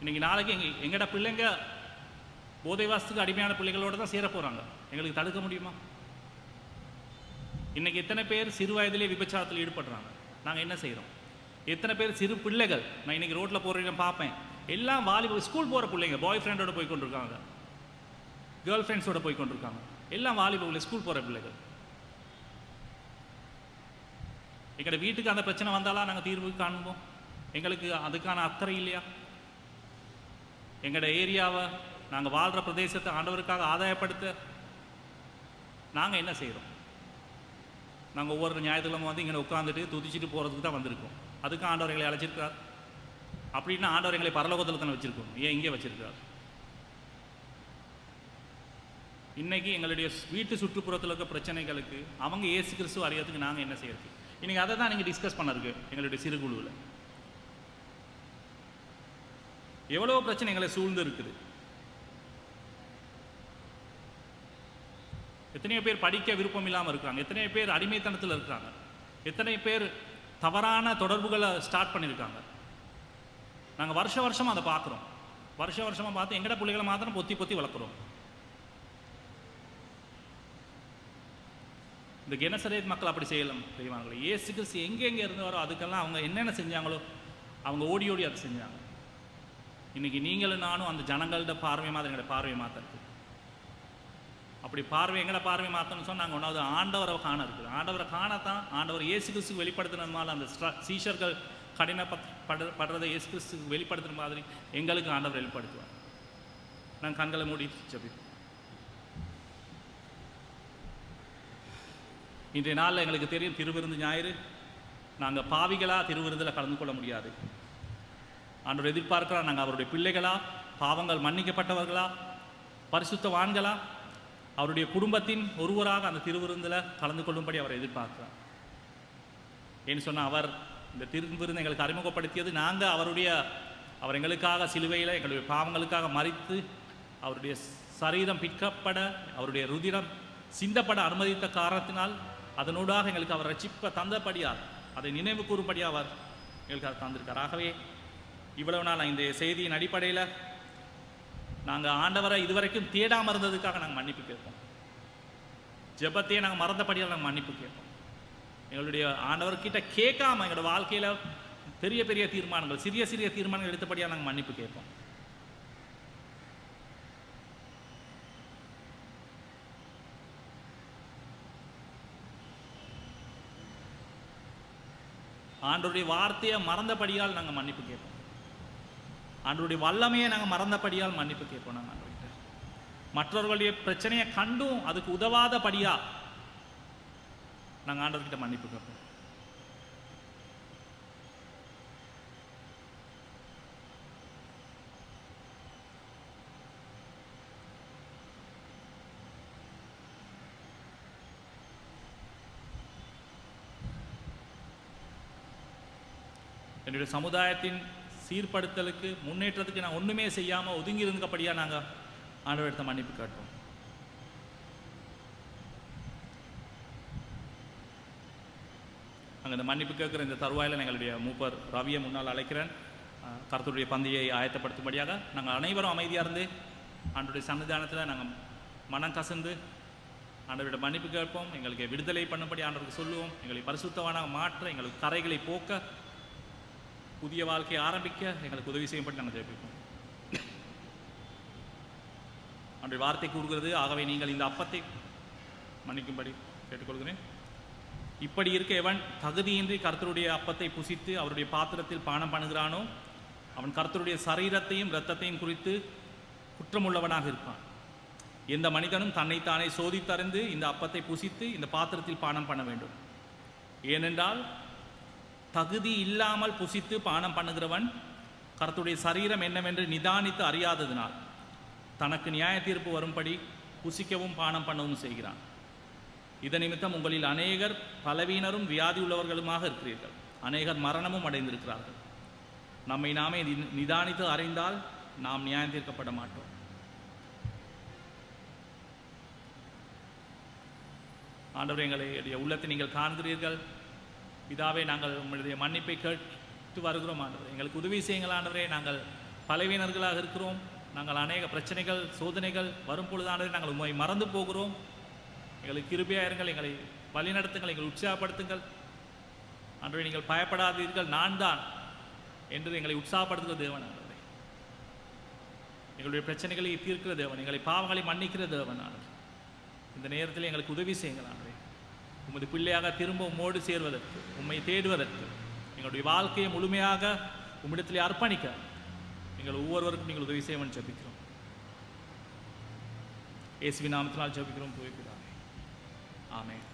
இன்னைக்கு நாளைக்கு எங்களோட பிள்ளைங்க போதை வாசத்துக்கு அடிமையான பிள்ளைகளோடு தான் சேர போகிறாங்க. எங்களுக்கு தடுக்க முடியுமா? இன்னைக்கு எத்தனை பேர் சிறு வயதிலே விபச்சாரத்தில் ஈடுபடுறாங்க. நாங்கள் என்ன செய்கிறோம்? எத்தனை பேர் சிறு பிள்ளைகள், நான் இன்னைக்கு ரோட்டில் போகிறேன் பார்ப்பேன், எல்லாம் வாலிப ஸ்கூல் போகிற பிள்ளைங்க, பாய் ஃப்ரெண்டோட போய் கொண்டிருக்காங்க, கேர்ள் ஃப்ரெண்ட்ஸோட போய் கொண்டிருக்காங்க, எல்லாம் வாலிப பிள்ளை, ஸ்கூல் போகிற பிள்ளைகள். எங்களோட வீட்டுக்கு அந்த பிரச்சனை வந்தாலும் நாங்கள் தீர்வு காணுவோம். எங்களுக்கு அதுக்கான அக்கறை இல்லையா? எங்களோட ஏரியாவை, நாங்கள் வாழ்கிற பிரதேசத்தை ஆண்டவருக்காக ஆதாயப்படுத்த நாங்கள் என்ன செய்கிறோம்? நாங்கள் ஒவ்வொரு ஞாயிற்றுக்கிழமை வந்து இங்கே உட்காந்துட்டு துதிச்சுட்டு போகிறதுக்கு தான் வந்திருக்கோம். அதுக்கு ஆண்டவர் எங்களை அழைச்சிருக்கிறார். அப்படின்னா ஆண்டவர் எங்களை பரலோகத்தில் தானே வச்சுருக்கோம், ஏன் இங்கே வச்சிருக்கிறார்? இன்றைக்கி எங்களுடைய வீட்டு சுற்றுப்புறத்தில் இருக்க பிரச்சனைகளுக்கு அவங்க இயேசு கிறிஸ்துவ அறியறதுக்கு நாங்கள் என்ன செய்யறது? இன்றைக்கி அதை தான் நீங்கள் டிஸ்கஸ் பண்ணருக்கு எங்களுடைய சிறு குழுவில். எவ்வளோ பிரச்சனை எங்களை சூழ்ந்து இருக்குது. எத்தனையோ பேர் படிக்க விருப்பம் இல்லாமல் இருக்கிறாங்க. எத்தனையோ பேர் அடிமைத்தனத்தில் இருக்கிறாங்க. எத்தனை பேர் தவறான தொடர்புகளை ஸ்டார்ட் பண்ணியிருக்காங்க. நாங்கள் வருஷமாக அதை பார்க்குறோம். வருஷமாக பார்த்து எங்கட பிள்ளைகளை மாத்திரம் பொத்தி வளர்க்குறோம். இந்த கெனசரேத் மக்கள் அப்படி செய்யலாம் செய்வாங்களே. இயேசு கிறிஸ்து எங்கெங்கே இருந்தவரோ அதுக்கெல்லாம் அவங்க என்னென்ன செஞ்சாங்களோ அவங்க ஓடி அதை செஞ்சாங்க. இன்றைக்கி நீங்களும் நானும் அந்த ஜனங்களோட பார்வை மாதிரி எங்களோட பார்வை மாற்றிருக்கு. அப்படி பார்வை எங்கட பார்வை மாற்றணும்னு சொன்னால் நாங்கள் ஒன்றாவது ஆண்டவரை காண இருக்குது. ஆண்டவரை காணத்தான் ஆண்டவர் இயேசு கிறிஸ்துக்கு வெளிப்படுத்தினதுனால அந்த சீஷர்கள் கடினப்படுறதை இயேசு கிறிஸ்துக்கு வெளிப்படுத்துகிற மாதிரி எங்களுக்கு ஆண்டவர் வெளிப்படுத்துவார். நாங்கள் கண்களை மூடி ஜெபிப்போம். இன்றைய நாளில் எங்களுக்கு தெரியும், திருவிருந்து ஞாயிறு. நாங்கள் பாவிகளாக திருவிருந்தில் கலந்து கொள்ள முடியாது. ஆண்டவர் எதிர்பார்க்கிறார், நாங்கள் அவருடைய பிள்ளைகளா, பாவங்கள் மன்னிக்கப்பட்டவர்களா, பரிசுத்தவான்களா, அவருடைய குடும்பத்தின் ஒருவராக அந்த திருவிருந்தில் கலந்து கொள்ளும்படி அவர் எதிர்பார்க்கிறார். ஏன்னு சொன்னால் அவர் இந்த திருவிருந்து எங்களுக்கு அறிமுகப்படுத்தியது நாங்கள் அவர் எங்களுக்காக சிலுவையில் எங்களுடைய பாவங்களுக்காக மரித்து அவருடைய சரீரம் பிற்கப்பட அவருடைய ருதிரம் சிந்தப்பட அனுமதித்த காரணத்தினால் அதனூடாக எங்களுக்கு அவர் ரட்சிப்ப தந்தபடியார் அதை நினைவு கூறும்படியாக அவர் எங்களுக்கு அதை தந்திருக்கார். ஆகவே இவ்வளவு நாள் இந்த செய்தியின் அடிப்படையில் நாங்கள் ஆண்டவரை இதுவரைக்கும் தேடாமல் இருந்ததுக்காக நாங்கள் மன்னிப்பு கேட்போம். ஜெபத்தையே நாங்கள் மறந்தபடியால் நாங்கள் மன்னிப்பு கேட்போம். எங்களுடைய ஆண்டவர்கிட்ட கேட்காம எங்களோட வாழ்க்கையில் பெரிய பெரிய தீர்மானங்கள், சிறிய தீர்மானங்கள் எடுத்தபடியாக நாங்கள் மன்னிப்பு கேட்போம். ஆண்டவருடைய வார்த்தையை மறந்தபடியால் நாங்கள் மன்னிப்பு கேட்போம். ஆண்டவருடைய வல்லமையை நாங்கள் மறந்தபடியால் மன்னிப்பு கேட்போம். நாங்கள் ஆண்டவர்கிட்ட மற்றவர்களுடைய பிரச்சனையை கண்டும் அதுக்கு உதவாதபடியா நாங்கள் ஆண்டவர்கிட்ட மன்னிப்பு கேட்போம். என்னுடைய சமுதாயத்தின் சீர்படுத்தலுக்கு முன்னேற்றத்துக்கு நாங்கள் ஒன்றுமே செய்யாமல் ஒதுங்கி இருந்தபடியாக நாங்கள் ஆண்டவரிடத்த மன்னிப்பு கேட்போம். நாங்கள் இந்த மன்னிப்பு கேட்குற இந்த தருவாயில் எங்களுடைய மூப்பர் ரவியை முன்னால் அழைக்கிறேன். கர்த்தருடைய பந்தியை ஆயத்தப்படுத்தும்படியாக நாங்கள் அனைவரும் அமைதியாக இருந்து ஆண்டவருடைய சன்னிதானத்தில் நாங்கள் மனம் கசந்து ஆண்டவருடைய மன்னிப்பு கேட்போம். எங்களுக்கு விடுதலை பண்ணும்படி ஆண்டவருக்கு சொல்லுவோம். எங்களை பரிசுத்தவானாக மாற்ற, எங்களுக்கு கரைகளை போக்க, புதிய வாழ்க்கையை ஆரம்பிக்க எங்களுக்கு உதவி செய்யும்படி நாங்கள் ஜெபிப்போம். ஆண்டவருடைய வார்த்தை கூறுகிறது, ஆகவே நீங்கள் இந்த அப்பத்தை மன்னிக்கும்படி கேட்டுக்கொள்கிறேன். இப்படி இருக்க எவன் தகுதியின்றி கர்த்தருடைய அப்பத்தை புசித்து அவருடைய பாத்திரத்தில் பானம் பண்ணுகிறானோ அவன் கர்த்தருடைய சரீரத்தையும் இரத்தத்தையும் குறித்து குற்றமுள்ளவனாக இருப்பான். எந்த மனிதனும் தன்னைத்தானே சோதித்தறிந்து இந்த அப்பத்தை புசித்து இந்த பாத்திரத்தில் பானம் பண்ண வேண்டும். ஏனென்றால் தகுதி இல்லாமல் புசித்து பானம் பண்ணுகிறவன் கர்த்தருடைய சரீரம் என்னவென்று நிதானித்து அறியாததினால் தனக்கு நியாய தீர்ப்பு வரும்படி புசிக்கவும் பானம் பண்ணவும் செய்கிறான். இதன் நிமித்தம் உங்களில் அநேகர் பலவீனரும் வியாதி உள்ளவர்களுமாக இருக்கிறீர்கள். அநேகர் மரணமும் அடைந்திருக்கிறார்கள். நம்மை நாமே நிதானித்து அறிந்தால் நாம் நியாயம் தீர்க்கப்பட மாட்டோம். ஆண்டவரே, எங்களுடைய உள்ளத்தை நீங்கள் காண்கிறீர்கள். பிதாவே, நாங்கள் உங்களுடைய மன்னிப்பை கேட்டு வருகிறோம். ஆண்டவரே, எங்களுக்கு உதவி செய்யுங்கள். ஆண்டவரே, நாங்கள் பலவீனர்களாக இருக்கிறோம். நாங்கள் அநேக பிரச்சனைகள் சோதனைகள் வரும் பொழுது ஆண்டவரே நாங்கள் உண்மை மறந்து போகிறோம். எங்களுக்கு கிருபையாயிருங்கள், எங்களை வழிநடத்துங்கள், எங்களை உற்சாகப்படுத்துங்கள். ஆண்டவரே, நீங்கள் பயப்படாதீர்கள், நான் தான் என்று எங்களை உற்சாகப்படுத்துகிற தேவன். ஆண்டவரே, எங்களுடைய பிரச்சனைகளை தீர்க்கிற தேவன், எங்களை பாவங்களை மன்னிக்கிற தேவன். ஆண்டவரே, இந்த நேரத்தில் எங்களுக்கு உதவி செய்யுங்கள். ஆண்டவரே, உமது பிள்ளையாக திரும்ப உம்மோடு சேர்வதற்கு, உம்மை தேடுவதற்கு, எங்களுடைய வாழ்க்கையை முழுமையாக உம்மிடத்திலே அர்ப்பணிக்க நீங்கள் ஒவ்வொருவருக்கும் நீங்கள் உதவி செய்யவும் ஜெபிக்கிறோம். இயேசுவின் நாமத்தினால் ஜெபிக்கிறோம் தூய பிதாவே, ஆமென்.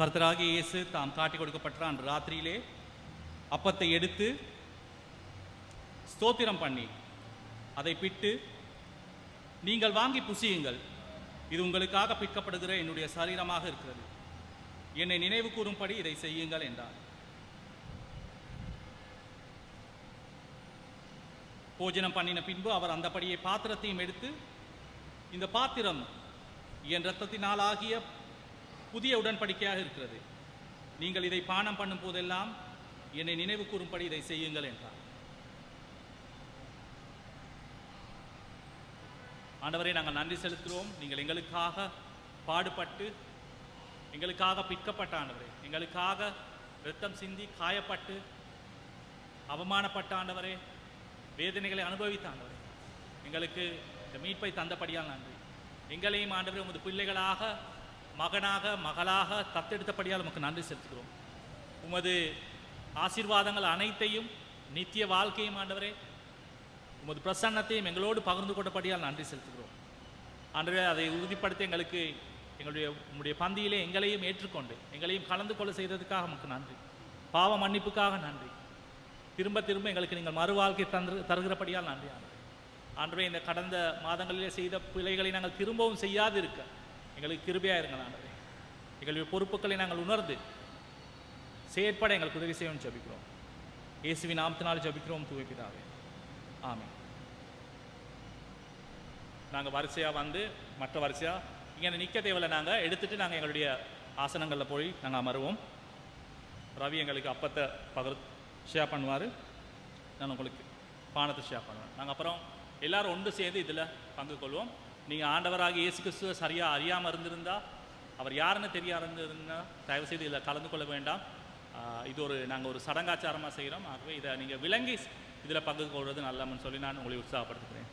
கர்த்தராகிய இயேசு தாம் காட்டிக் கொடுக்கப்பட்ட அன்று ராத்திரியிலே அப்பத்தை எடுத்து ஸ்தோத்திரம் பண்ணி அதை பிட்டு, நீங்கள் வாங்கி புசியுங்கள், இது உங்களுக்காக பிற்கப்படுகிற என்னுடைய சரீரமாக இருக்கிறது, என்னை நினைவு கூறும்படி இதை செய்யுங்கள் என்றார். போஜனம் பண்ணின பின்பு அவர் அந்தபடியே பாத்திரத்தையும் எடுத்து, இந்த பாத்திரம் என் இரத்தத்தினால் ஆகிய புதிய உடன்படிக்கையாக இருக்கிறது, நீங்கள் இதை பானம் பண்ணும் போதெல்லாம் என்னை நினைவு கூறும்படி இதை செய்யுங்கள் என்றார். ஆண்டவரே, நாங்கள் நன்றி செலுத்துகிறோம். நீங்கள் எங்களுக்காக பாடுபட்டு, எங்களுக்காக பிற்கப்பட்ட ஆண்டவரே, எங்களுக்காக இரத்தம் சிந்தி காயப்பட்டு அவமானப்பட்ட ஆண்டவரே, வேதனைகளை அனுபவித்த ஆண்டவரே, எங்களுக்கு இந்த மீட்பை தந்தபடியால் நன்றி. எங்களையும் ஆண்டவரே உமது பிள்ளைகளாக, மகனாக மகளாக தத்தெடுத்தபடியால் நமக்கு நன்றி செலுத்துகிறோம். உமது ஆசீர்வாதங்கள் அனைத்தையும், நித்திய வாழ்க்கையும் ஆண்டவரே, உமது பிரசன்னத்தையும் எங்களோடு பகிர்ந்து கொண்டபடியால் நன்றி செலுத்துகிறோம். ஆண்டவரே, அதை உறுதிப்படுத்தி எங்களுக்கு உம்முடைய பந்தியிலே எங்களையும் ஏற்றுக்கொண்டு எங்களையும் கலந்து கொள்ள செய்ததுக்காக நமக்கு நன்றி. பாவ மன்னிப்புக்காக நன்றி. திரும்ப திரும்ப எங்களுக்கு நீங்கள் மறுவாழ்க்கை தருகிறபடியால் நன்றி. ஆண்டவரே, இந்த கடந்த மாதங்களிலே செய்த பிழைகளை நாங்கள் திரும்பவும் செய்யாது இருக்க எங்களுக்கு கிருபையாக இருங்கள். ஆண்டவரே, எங்களுடைய பொறுப்புகளை நாங்கள் உணர்ந்து செயற்பட எங்களுக்கு உதவி செய்யணும்னு ஜெபிக்கிறோம். இயேசுவின் நாமத்தினால் ஜெபிக்கிறோம் தூய பிதாவே, ஆமென். நாங்கள் வரிசையாக வந்து மற்ற வரிசையாக இங்கே நிற்க தேவையில்லை, நாங்கள் எடுத்துகிட்டு நாங்கள் எங்களுடைய ஆசனங்களில் போய் நாங்கள் அமருவோம். ரவி எங்களுக்கு அப்பத்தை ஷேர் பண்ணுவார், நான் உங்களுக்கு பானத்தை ஷேர் பண்ணுவேன். நாங்கள் அப்புறம் எல்லாரும் ஒன்று சேர்ந்து இதில் பங்கு கொள்வோம். நீங்கள் ஆண்டவராக இயேசு கிறிஸ்துவை சரியாக அறியாமல் இருந்திருந்தா, அவர் யாருன்னு தெரியா இருந்திருந்தா தயவுசெய்து இதில் கலந்து கொள்ள வேண்டாம். இது நாங்கள் ஒரு சடங்காச்சாரமாக செய்கிறோம். ஆகவே இதை நீங்கள் விளங்கி இதில் பங்கு கொள்வது நல்லம்னு சொல்லி நான் உங்களை உற்சாகப்படுத்துகிறேன்.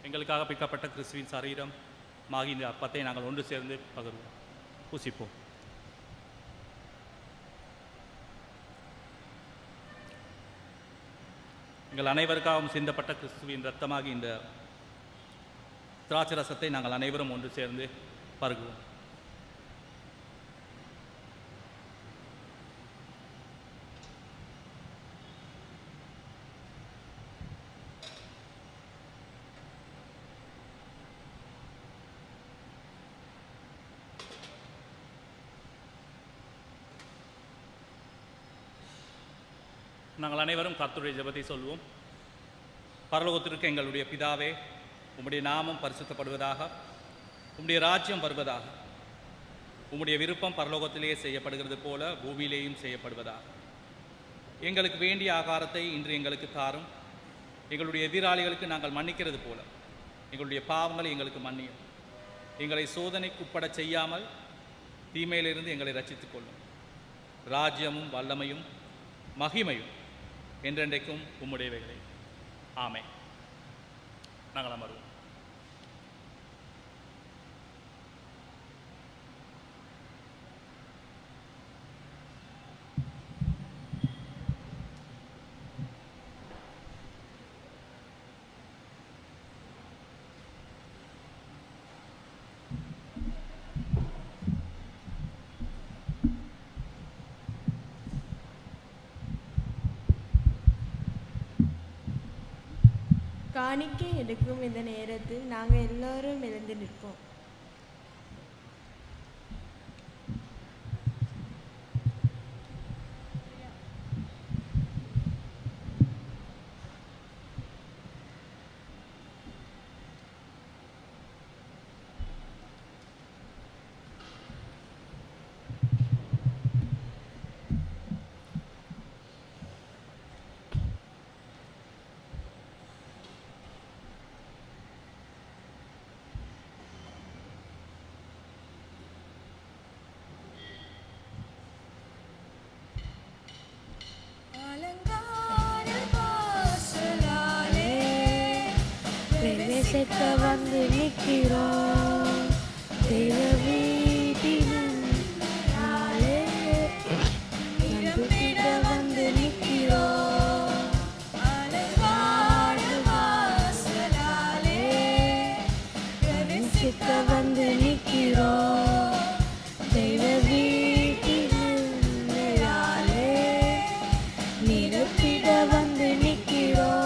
எங்களுக்காக பிக்கப்பட்ட கிறிஸ்துவின் சரீரம் மாகி இந்த அப்பத்தை நாங்கள் ஒன்று சேர்ந்து பகிர்வோம், பூசிப்போம். எங்கள் அனைவருக்காகவும் சிந்தப்பட்ட கிறிஸ்துவின் இரத்தமாகி இந்த திராட்சை ரசத்தை நாங்கள் அனைவரும் ஒன்று சேர்ந்து பருகுவோம். நாங்கள் அனைவரும் கர்த்தருடைய ஜெபத்தை சொல்வோம். பரலோகத்திற்கு எங்களுடைய பிதாவே, உம்முடைய நாமம் பரிசுத்தப்படுவதாக, உம்முடைய ராஜ்யம் வருவதாக, உம்முடைய விருப்பம் பரலோகத்திலேயே செய்யப்படுகிறது போல பூமியிலேயும் செய்யப்படுவதாக. எங்களுக்கு வேண்டிய ஆகாரத்தை இன்று எங்களுக்கு தாரும். எங்களுடைய எதிராளிகளுக்கு நாங்கள் மன்னிக்கிறது போல எங்களுடைய பாவங்களை எங்களுக்கு மன்னியும். எங்களை சோதனைக்கு உட்பட செய்யாமல் தீமையிலிருந்து எங்களை ரட்சித்துக் கொள்ளும். ராஜ்யமும் வல்லமையும் மகிமையும் என்றென்றைக்கும் உம்முடையவைகளே. ஆமென். நாங்கள் அமர்வோம். காணிக்கை எடுக்கும் இந்த நேரத்தில் நாங்கள் எல்லோரும் எழுந்து நிற்போம். பிரவேசிக்க வந்து நிற்கிறோம். தெய்வ வீட்டிலும் நாளே நம்பிக்கிட வந்து நிற்கிறோம். பிரவேசிக்க வந்து நிற்கிறோம். தெய்வ வீட்டிலும் நாளே நிரப்பிட வந்து நிற்கிறோம்.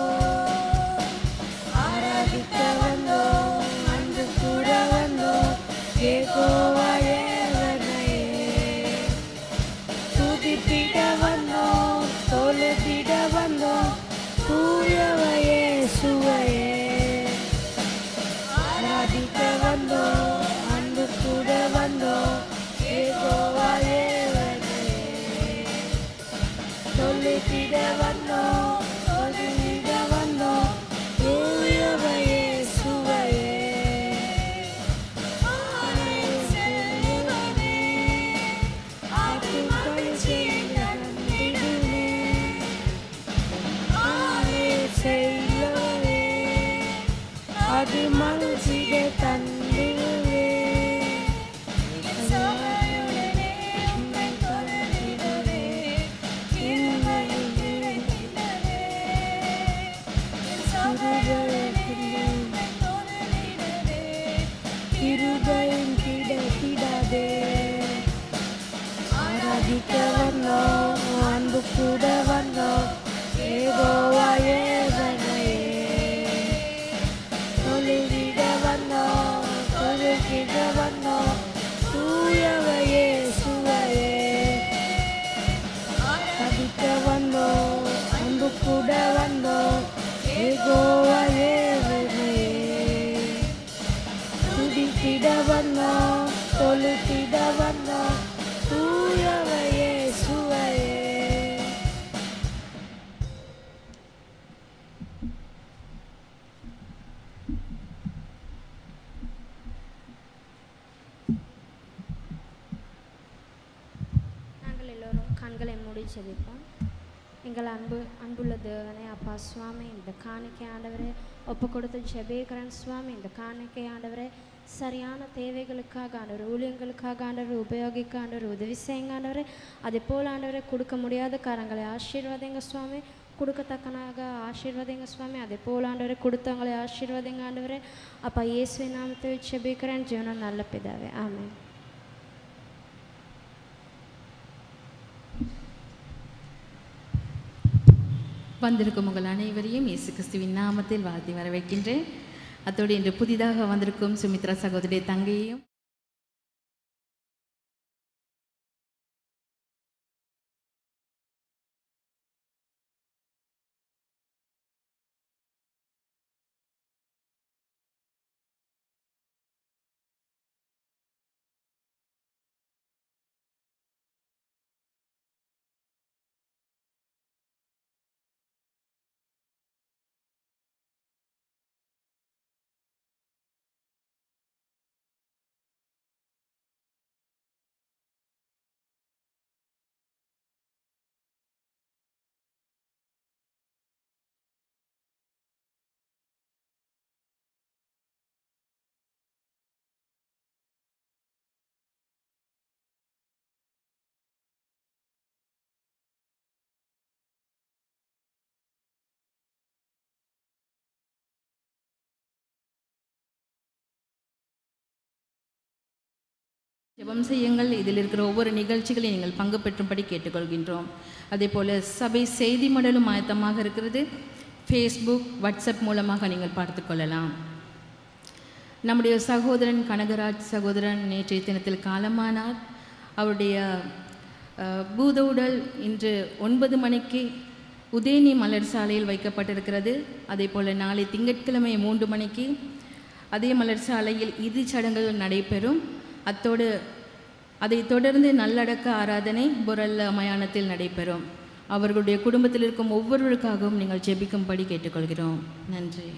துதிப்பிட வந்தோம், தொழுதிட வந்தோம், தூயவையே சுவையே. ஆராதிக்க வந்தோம், அன்பு கூட வந்தோம், ஏகோவாயே தொழுதிட வந்தோம், தொழுதிட வந்தோம், தூயவையே சுவையே. அது மகிழ்ச்சிய தந்திடுவே. இருதயம் கிடக்கிடாதே. ஆராதிக்க வந்தோம், அன்பு கூட வந்தோம், ஏகோவாயே தொழுகிட வந்தோம், தொழுகிட வந்தோம், தூயவையே சுவையே. ஆராதிக்க வந்தோம், அன்பு கூட வந்தோம், ஏகோவாயே துதித்திட வந்தோம், தொழுகிட வந்தோம், தூயவையே சுவையே. நாங்கள் எல்லோரும் கண்களை மூடி செபிப்போம். எங்கள் அன்புள்ள தேவனே, அப்பா சுவாமி, இந்த காணிக்கை ஆண்டவரே ஒப்பு கொடுத்து ஜெபிக்கிறேன் சுவாமி. இந்த காணிக்கை ஆண்டவரே சரியான தேவைகளுக்காக ஆண்டவர், ஊழியங்களுக்காக ஆண்டவர் உபயோகிக்க ஆண்டவர் உதவி செய்யுங்க ஆண்டவரே. அதே போல் ஆண்டவரை கொடுக்க முடியாத காரங்களை ஆசீர்வதிங்க சுவாமி, கொடுக்கத்தக்கனாக ஆசீர்வதிங்க சுவாமி. அதே போல் ஆண்டவரை கொடுத்தவங்களை ஆசீர்வதிங்க ஆண்டவரே. அப்பா இயேசுவின் நாமத்தில் ஜெபிக்கிறேன் ஜீவன நல்ல பிதாவே, ஆமென். வந்திருக்கும் உங்கள் அனைவரையும் இயேசு கிறிஸ்துவின் நாமத்தில் வாழ்த்தி வரவேற்கின்றேன். அத்தோடு இன்று புதிதாக வந்திருக்கும் சுமித்ரா சகோதரி தங்கையையும் ஜெபம் செய்யுங்கள். இதில் இருக்கிற ஒவ்வொரு நிகழ்ச்சிகளையும் நீங்கள் பங்கு பெற்றும்படி கேட்டுக்கொள்கின்றோம். அதே போல் சபை செய்தி மடலும் ஆயத்தமாக இருக்கிறது. ஃபேஸ்புக், வாட்ஸ்அப் மூலமாக நீங்கள் பார்த்துக்கொள்ளலாம். நம்முடைய சகோதரன் கனகராஜ் சகோதரன் நேற்றைய தினத்தில் காலமானார். அவருடைய பூத உடல் இன்று 9 மணிக்கு உதயநி மலர் சாலையில் வைக்கப்பட்டிருக்கிறது. அதே போல் நாளை திங்கட்கிழமை 3 மணிக்கு அதே மலர் சாலையில் இறுதிச் சடங்குகள் நடைபெறும். அதைத் தொடர்ந்து நல்லடக்க ஆராதனை பொரல்ல மயானத்தில் நடைபெறும். அவர்களுடைய குடும்பத்தில் இருக்கும் ஒவ்வொருவருக்காகவும் நீங்கள் ஜெபிக்கும்படி கேட்டுக்கொள்கிறோம். நன்றி.